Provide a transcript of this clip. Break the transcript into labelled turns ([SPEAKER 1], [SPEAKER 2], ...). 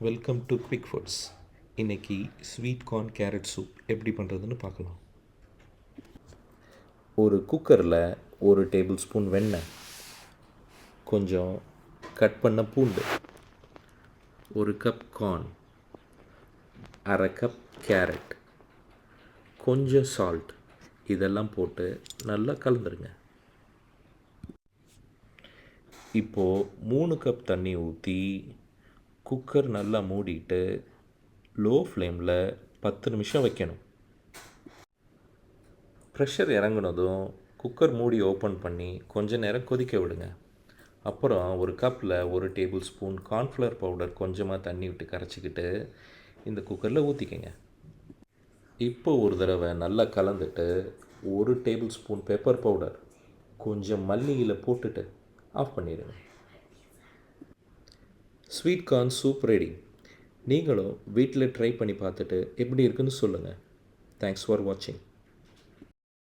[SPEAKER 1] Welcome to quick foods. இன்றைக்கி sweet corn carrot soup எப்படி பண்ணுறதுன்னு பார்க்கலாம். ஒரு குக்கரில் 1 டேபிள் ஸ்பூன் வெண்ணெய், கொஞ்சம் கட் பண்ண பூண்டு, 1 கப் கார்ன், அரை கப் கேரட், கொஞ்சம் சால்ட், இதெல்லாம் போட்டு நல்லா கலந்துருங்க. இப்போது 3 கப் தண்ணி ஊற்றி குக்கர் நல்லா மூடிட்டு லோ ஃப்ளேமில் 10 நிமிஷம் வைக்கணும். ப்ரெஷர் இறங்குனதும் குக்கர் மூடி ஓப்பன் பண்ணி கொஞ்ச நேரம் கொதிக்க விடுங்க. அப்புறம் ஒரு கப்பில் 1 டேபிள் ஸ்பூன் கார்ன்ஃப்ளவர் பவுடர் கொஞ்சமாக தண்ணி விட்டு கரைச்சிக்கிட்டு இந்த குக்கரில் ஊற்றிக்கங்க. இப்போ ஒரு தடவை நல்லா கலந்துட்டு 1 டேபிள் ஸ்பூன் பெப்பர் பவுடர், கொஞ்சம் மல்லி இலை போட்டுட்டு ஆஃப் பண்ணிடுங்க. Sweet corn soup ready. நீங்களும் வீட்டில் ட்ரை பண்ணி பார்த்துட்டு எப்படி இருக்குன்னு சொல்லுங்கள். தேங்க்ஸ் ஃபார் வாட்சிங்.